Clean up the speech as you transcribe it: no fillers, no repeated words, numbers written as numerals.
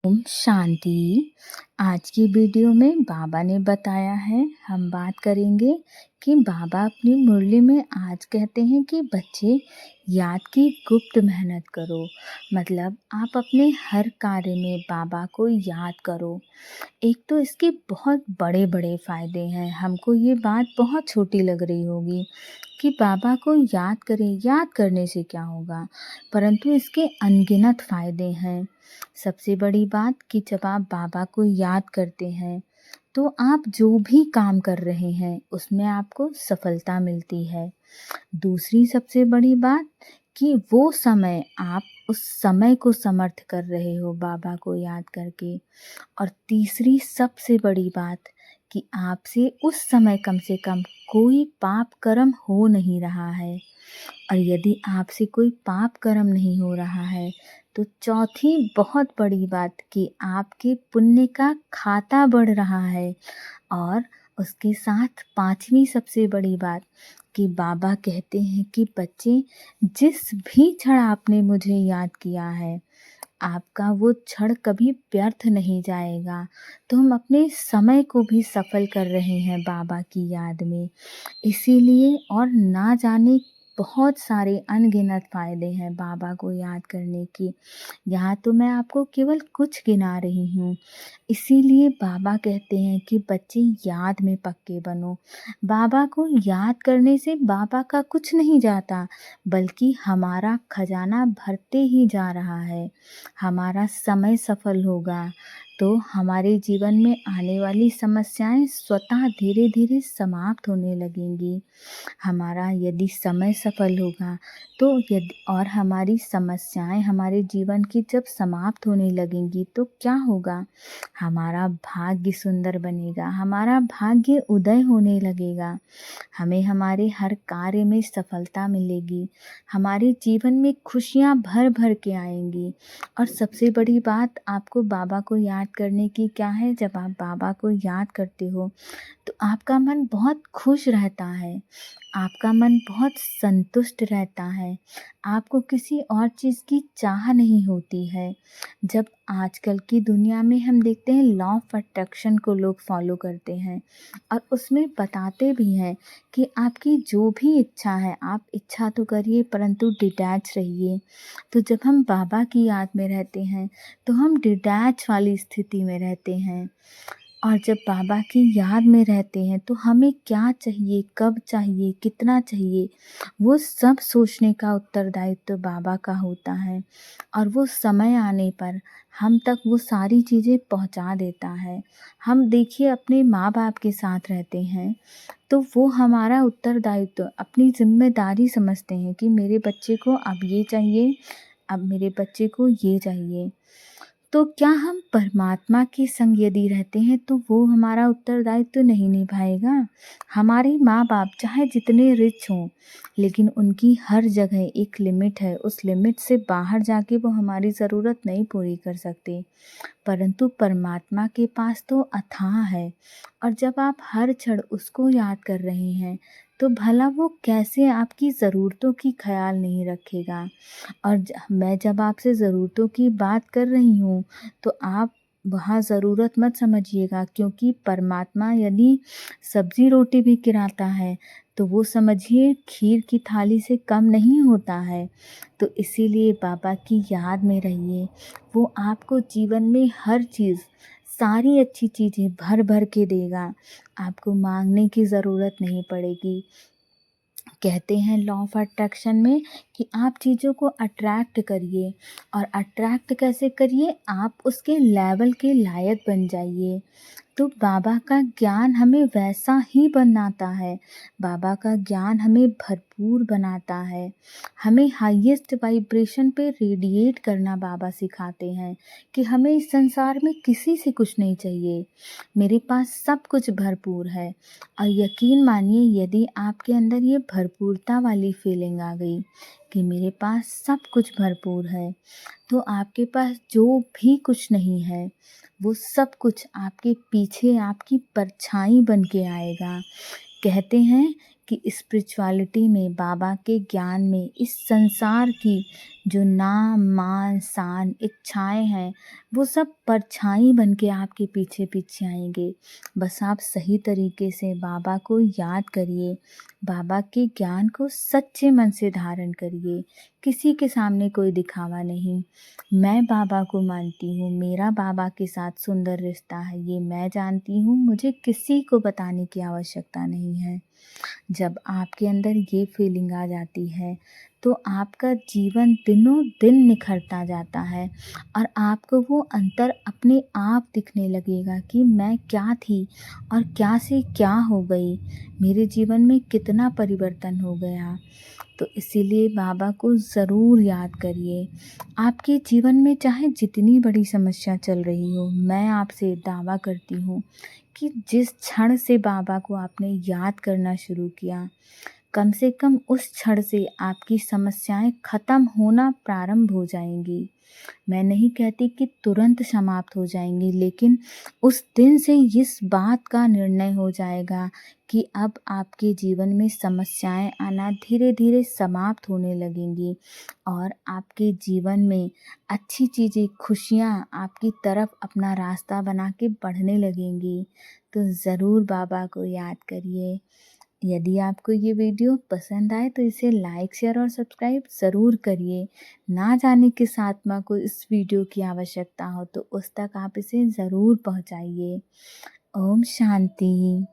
ओम शांति। आज की वीडियो में बाबा ने बताया है, हम बात करेंगे कि बाबा अपनी मुरली में आज कहते हैं कि बच्चे याद की गुप्त मेहनत करो। मतलब आप अपने हर कार्य में बाबा को याद करो। एक तो इसके बहुत बड़े बड़े फ़ायदे हैं। हमको ये बात बहुत छोटी लग रही होगी कि बाबा को याद करें, याद करने से क्या होगा, परंतु इसके अनगिनत फ़ायदे हैं। सबसे बड़ी बात कि जब आप बाबा को याद करते हैं तो आप जो भी काम कर रहे हैं उसमें आपको सफलता मिलती है। दूसरी सबसे बड़ी बात कि वो समय आप उस समय को समर्थ कर रहे हो बाबा को याद करके। और तीसरी सबसे बड़ी बात कि आपसे उस समय कम से कम कोई पाप कर्म हो नहीं रहा है। और यदि आपसे कोई पाप कर्म नहीं हो रहा है तो चौथी बहुत बड़ी बात कि आपके पुण्य का खाता बढ़ रहा है। और उसके साथ पांचवी सबसे बड़ी बात कि बाबा कहते हैं कि बच्चे, जिस भी क्षण आपने मुझे याद किया है आपका वो क्षण कभी व्यर्थ नहीं जाएगा। तो हम अपने समय को भी सफल कर रहे हैं बाबा की याद में। इसीलिए और ना जाने बहुत सारे अनगिनत फ़ायदे हैं बाबा को याद करने की। यहाँ तो मैं आपको केवल कुछ गिना रही हूँ। इसीलिए बाबा कहते हैं कि बच्चे याद में पक्के बनो। बाबा को याद करने से बाबा का कुछ नहीं जाता, बल्कि हमारा खजाना भरते ही जा रहा है। हमारा समय सफल होगा तो हमारे जीवन में आने वाली समस्याएं स्वतः धीरे धीरे समाप्त होने लगेंगी। हमारा यदि समय सफल होगा तो यदि और हमारी समस्याएं हमारे जीवन की जब समाप्त होने लगेंगी तो क्या होगा, हमारा भाग्य सुंदर बनेगा, हमारा भाग्य उदय होने लगेगा। हमें हमारे हर कार्य में सफलता मिलेगी, हमारे जीवन में खुशियाँ भर भर के आएंगी। और सबसे बड़ी बात आपको बाबा को याद करने की क्या है, जब आप बाबा को याद करते हो तो आपका मन बहुत खुश रहता है, आपका मन बहुत संतुष्ट रहता है, आपको किसी और चीज़ की चाह नहीं होती है। जब आजकल की दुनिया में हम देखते हैं लॉ ऑफ अट्रैक्शन को लोग फॉलो करते हैं और उसमें बताते भी हैं कि आपकी जो भी इच्छा है आप इच्छा तो करिए परंतु डिटैच रहिए। तो जब हम बाबा की याद में रहते हैं तो हम डिटैच वाली स्थिति में रहते हैं। और जब बाबा की याद में रहते हैं तो हमें क्या चाहिए, कब चाहिए, कितना चाहिए, वो सब सोचने का उत्तरदायित्व बाबा का होता है। और वो समय आने पर हम तक वो सारी चीज़ें पहुंचा देता है। हम देखिए अपने माँ बाप के साथ रहते हैं तो वो हमारा उत्तरदायित्व अपनी जिम्मेदारी समझते हैं कि मेरे बच्चे को अब ये चाहिए, अब मेरे बच्चे को ये चाहिए। तो क्या हम परमात्मा के संग यदि रहते हैं तो वो हमारा उत्तरदायित्व नहीं निभाएगा? हमारे माँ बाप चाहे जितने रिच हों, लेकिन उनकी हर जगह एक लिमिट है, उस लिमिट से बाहर जाके वो हमारी ज़रूरत नहीं पूरी कर सकते। परंतु परमात्मा के पास तो अथाह है। और जब आप हर क्षण उसको याद कर रहे हैं तो भला वो कैसे आपकी ज़रूरतों की ख्याल नहीं रखेगा। और मैं जब आपसे ज़रूरतों की बात कर रही हूँ तो आप वहाँ ज़रूरत मत समझिएगा, क्योंकि परमात्मा यदि सब्ज़ी रोटी भी गिराता है तो वो समझिए खीर की थाली से कम नहीं होता है। तो इसीलिए बाबा की याद में रहिए, वो आपको जीवन में हर चीज़, सारी अच्छी चीज़ें भर भर के देगा। आपको मांगने की ज़रूरत नहीं पड़ेगी। कहते हैं लॉ ऑफ अट्रैक्शन में कि आप चीज़ों को अट्रैक्ट करिए। और अट्रैक्ट कैसे करिए, आप उसके लेवल के लायक बन जाइए। तो बाबा का ज्ञान हमें वैसा ही बनाता है, बाबा का ज्ञान हमें भरपूर बनाता है। हमें हाईएस्ट वाइब्रेशन पे रेडिएट करना बाबा सिखाते हैं कि हमें इस संसार में किसी से कुछ नहीं चाहिए, मेरे पास सब कुछ भरपूर है। और यकीन मानिए यदि आपके अंदर ये भरपूरता वाली फीलिंग आ गई कि मेरे पास सब कुछ भरपूर है, तो आपके पास जो भी कुछ नहीं है वो सब कुछ आपके पीछे आपकी परछाई बन के आएगा। कहते हैं कि स्पिरिचुअलिटी में, बाबा के ज्ञान में, इस संसार की जो नाम, मान, शान, इच्छाएँ हैं, वो सब परछाई बन के आपके पीछे-पीछे आएँगे। बस आप सही तरीके से बाबा को याद करिए, बाबा के ज्ञान को सच्चे मन से धारण करिए, किसी के सामने कोई दिखावा नहीं। मैं बाबा को मानती हूँ, मेरा बाबा के साथ सुंदर रिश्ता है, ये मैं जानती हूँ, मुझे किसी को बताने की आवश्यकता नहीं है। जब आपके अंदर ये फीलिंग आ जाती है तो आपका जीवन दिनों-दिन निखरता जाता है और आपको वो अंतर अपने आप दिखने लगेगा कि मैं क्या थी और क्या से क्या हो गई, मेरे जीवन में कितना परिवर्तन हो गया। तो इसीलिए बाबा को ज़रूर याद करिए। आपके जीवन में चाहे जितनी बड़ी समस्या चल रही हो, मैं आपसे दावा करती हूँ कि जिस क्षण से बाबा को आपने याद करना शुरू किया, कम से कम उस क्षण से आपकी समस्याएँ ख़त्म होना प्रारंभ हो जाएँगी। मैं नहीं कहती कि तुरंत समाप्त हो जाएँगी, लेकिन उस दिन से इस बात का निर्णय हो जाएगा कि अब आपके जीवन में समस्याएँ आना धीरे-धीरे समाप्त होने लगेंगी और आपके जीवन में अच्छी चीज़ें, खुशियाँ आपकी तरफ अपना रास्ता बना के बढ़ने लगेंगी। तो ज़रूर बाबा को याद करिए। यदि आपको ये वीडियो पसंद आए तो इसे लाइक, शेयर और सब्सक्राइब ज़रूर करिए। ना जाने किस आत्मा को इस वीडियो की आवश्यकता हो तो उस तक आप इसे ज़रूर पहुँचाइए। ओम शांति।